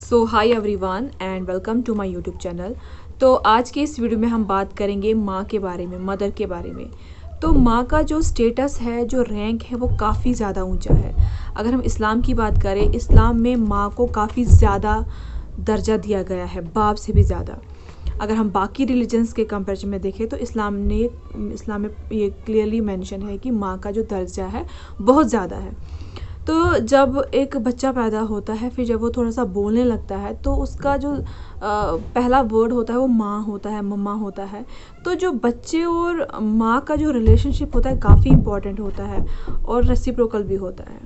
So hi everyone and welcome to my YouTube channel. तो आज के इस वीडियो में हम बात करेंगे माँ के बारे में, मदर के बारे में। तो माँ का जो स्टेटस है, जो रैंक है, वो काफ़ी ज़्यादा ऊंचा है। अगर हम इस्लाम की बात करें, इस्लाम में माँ को काफ़ी ज़्यादा दर्जा दिया गया है, बाप से भी ज़्यादा। अगर हम बाकी रिलीजन्स के कंपैरिजन में देखें तो इस्लाम में ये क्लियरली मेंशन है कि माँ का जो दर्जा है बहुत ज़्यादा है। तो जब एक बच्चा पैदा होता है, फिर जब वो थोड़ा सा बोलने लगता है, तो उसका जो पहला वर्ड होता है वो माँ होता है, मम्मा होता है। तो जो बच्चे और माँ का जो रिलेशनशिप होता है काफ़ी इम्पोर्टेंट होता है और रेसिप्रोकल भी होता है।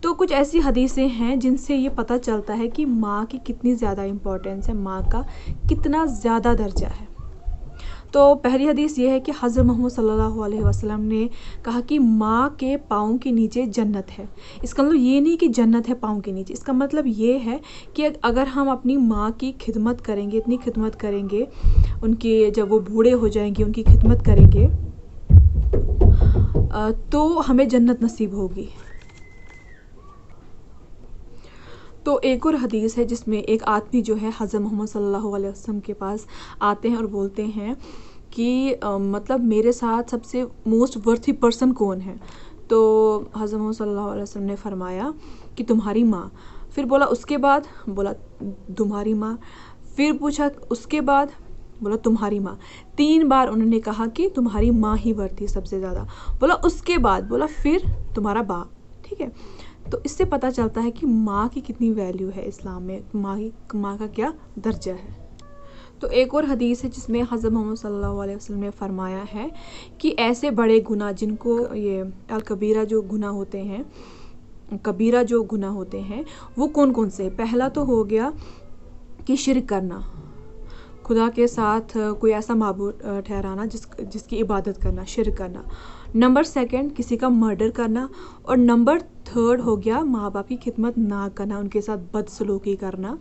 तो कुछ ऐसी हदीसें हैं जिनसे ये पता चलता है कि माँ की कितनी ज़्यादा इम्पोर्टेंस है, माँ का कितना ज़्यादा दर्जा है। तो पहली हदीस ये है कि हज़रत मोहम्मद सल्लल्लाहु अलैहि वसल्लम ने कहा कि माँ के पाँव के नीचे जन्नत है। इसका मतलब ये नहीं कि जन्नत है पाँव के नीचे, इसका मतलब ये है कि अगर हम अपनी माँ की खिदमत करेंगे, इतनी खिदमत करेंगे, उनके जब वो बूढ़े हो जाएंगे उनकी खिदमत करेंगे, तो हमें जन्नत नसीब होगी। तो एक और हदीस है जिसमें एक आदमी जो है हज़रत मोहम्मद सल्लल्लाहु अलैहि वसल्लम के पास आते हैं और बोलते हैं कि मतलब मेरे साथ सबसे मोस्ट वर्थी पर्सन कौन है। तो हज़रत मोहम्मद सल्लल्लाहु अलैहि वसल्लम ने फरमाया कि तुम्हारी माँ। फिर बोला उसके बाद, बोला तुम्हारी माँ। फिर पूछा उसके बाद, बोला तुम्हारी माँ। 3 बार उन्होंने कहा कि तुम्हारी माँ ही वर्थी सबसे ज़्यादा। बोला उसके बाद, बोला फिर तुम्हारा बाप। ठीक है, तो इससे पता चलता है कि माँ की कितनी वैल्यू है इस्लाम में, माँ का क्या दर्जा है। तो एक और हदीस है जिसमें हज़रत मोहम्मद सल्लल्लाहु अलैहि वसल्लम ने फरमाया है कि ऐसे बड़े गुनाह जिनको ये अल कबीरा जो गुनाह होते हैं, कबीरा जो गुनाह होते हैं, वो कौन कौन से। पहला तो हो गया कि शिरक करना, खुदा के साथ कोई ऐसा माबूद ठहराना जिसकी इबादत करना, शिरक करना। नंबर 2 किसी का मर्डर करना। और नंबर 3 हो गया माँ बाप की खिदमत ना करना, उनके साथ बदसलूकी करना।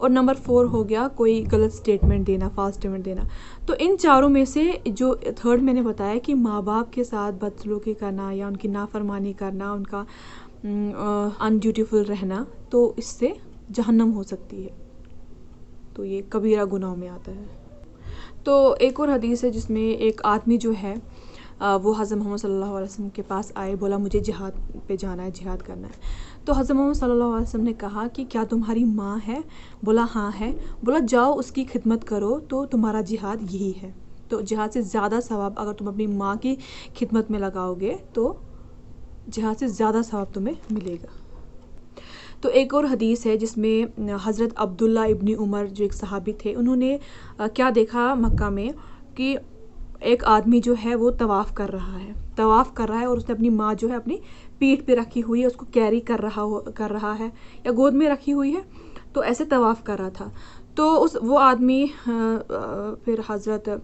और नंबर 4 हो गया कोई गलत स्टेटमेंट देना, फॉल्स स्टेटमेंट देना। तो इन चारों में से जो 3 मैंने बताया कि माँ बाप के साथ बदसलूकी करना या उनकी नाफरमानी करना, उनका अनड्यूटीफुल रहना, तो इससे जहन्नम हो सकती है। तो ये कबीरा गुनाहों में आता है। तो एक और हदीस है जिसमें एक आदमी जो है वो हज़रत मोहम्मद सल्लल्लाहु अलैहि वसल्लम के पास आए, बोला मुझे जिहाद पे जाना है, जिहाद करना है। तो हज़रत मोहम्मद सल्लल्लाहु अलैहि वसल्लम ने कहा कि क्या तुम्हारी माँ है। बोला हाँ है। बोला जाओ उसकी खिदमत करो, तो तुम्हारा जिहाद यही है। तो जिहाद से ज़्यादा सवाब अगर तुम अपनी माँ की खिदमत में लगाओगे तो जिहाद से ज़्यादा सवाब तुम्हें मिलेगा। तो एक और हदीस है जिसमें हज़रत अब्दुल्ला इब्न उमर जो एक सहाबी थे, उन्होंने क्या देखा मक्का में कि एक आदमी जो है वो तवाफ़ कर रहा है और उसने अपनी माँ जो है अपनी पीठ पे रखी हुई है, उसको कैरी कर रहा है या गोद में रखी हुई है, तो ऐसे तवाफ़ कर रहा था। तो वो आदमी फिर हज़रत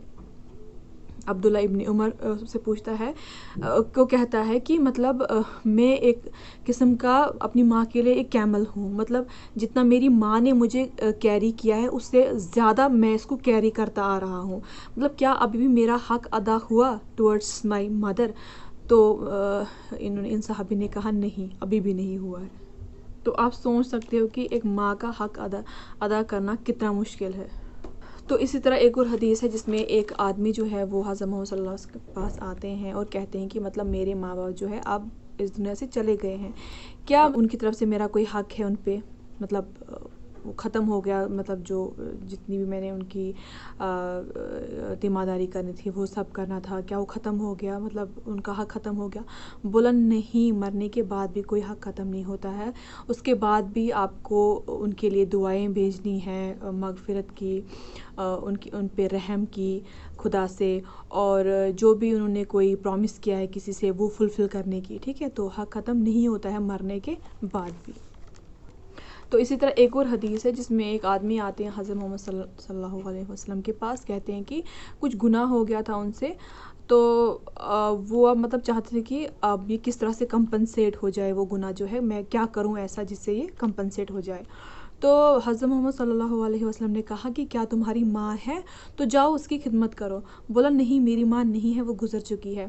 अब्दुल्ला इब्न उमर से पूछता है, को कहता है कि मतलब मैं एक किस्म का अपनी माँ के लिए एक कैमल हूँ, मतलब जितना मेरी माँ ने मुझे कैरी किया है उससे ज़्यादा मैं इसको कैरी करता आ रहा हूँ। मतलब क्या अभी भी मेरा हक अदा हुआ टुवर्ड्स माई मदर। तो इन साहबी ने कहा नहीं, अभी भी नहीं हुआ है। तो आप सोच सकते हो कि एक माँ का हक अदा करना कितना मुश्किल है। तो इसी तरह एक और हदीस है जिसमें एक आदमी जो है वो हज़रत मोहम्मद सल्लल्लाहु अलैहि वसल्लम के पास आते हैं और कहते हैं कि मतलब मेरे माँ बाप जो है अब इस दुनिया से चले गए हैं, क्या उनकी तरफ से मेरा कोई हक है उन पे, मतलब वो ख़त्म हो गया, मतलब जो जितनी भी मैंने उनकी तीमारदारी करनी थी वो सब करना था, क्या वो ख़त्म हो गया, मतलब उनका हक ख़त्म हो गया। बोला नहीं, मरने के बाद भी कोई हक ख़त्म नहीं होता है, उसके बाद भी आपको उनके लिए दुआएं भेजनी हैं, मगफ़िरत की, उन पे रहम की खुदा से, और जो भी उन्होंने कोई प्रॉमिस किया है किसी से वो फुलफ़िल करने की। ठीक है, तो हक ख़त्म नहीं होता है मरने के बाद भी। तो इसी तरह एक और हदीस है जिसमें एक आदमी आते हैं हज़रत मोहम्मद सल्लल्लाहु अलैहि वसल्लम के पास, कहते हैं कि कुछ गुनाह हो गया था उनसे, तो वो अब मतलब चाहते थे कि अब ये किस तरह से कंपनसेट हो जाए, वो गुनाह जो है मैं क्या करूं ऐसा जिससे ये कंपनसेट हो जाए। تو حضرت محمد صلی اللہ علیہ وسلم نے کہا کہ کیا تمہاری ماں ہے تو جاؤ اس کی خدمت کرو. بولا نہیں میری ماں نہیں ہے, وہ گزر چکی ہے.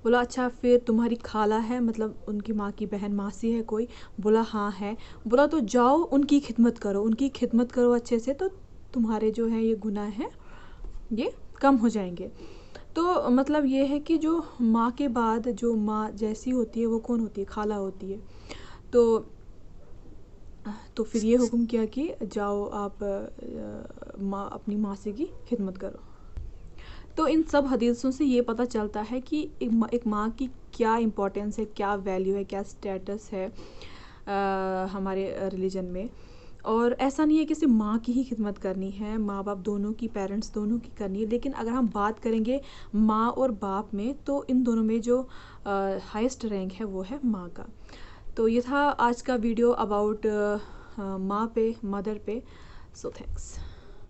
بولا اچھا پھر تمہاری خالہ ہے, مطلب ان کی ماں کی بہن ماسی ہے کوئی؟ بولا ہاں ہے. بولا تو جاؤ ان کی خدمت کرو, ان کی خدمت کرو اچھے سے, تو تمہارے جو ہے یہ گناہ ہیں یہ کم ہو جائیں گے. تو مطلب یہ ہے کہ جو ماں کے بعد جو ماں جیسی ہوتی ہے وہ کون ہوتی ہے؟ خالہ ہوتی ہے. تو پھر یہ حکم کیا کہ جاؤ آپ ماں اپنی ماسی کی خدمت کرو. تو ان سب حدیثوں سے یہ پتہ چلتا ہے کہ ایک ماں کی کیا امپورٹنس ہے, کیا ویلیو ہے, کیا اسٹیٹس ہے ہمارے ریلیجن میں. اور ایسا نہیں ہے کہ صرف ماں کی ہی خدمت کرنی ہے, ماں باپ دونوں کی, پیرنٹس دونوں کی کرنی ہے. لیکن اگر ہم بات کریں گے ماں اور باپ میں, تو ان دونوں میں جو ہائیسٹ رینک ہے وہ ہے ماں کا. تو یہ تھا آج کا ویڈیو اباؤٹ ماں پہ, مدر پہ. سو تھینکس.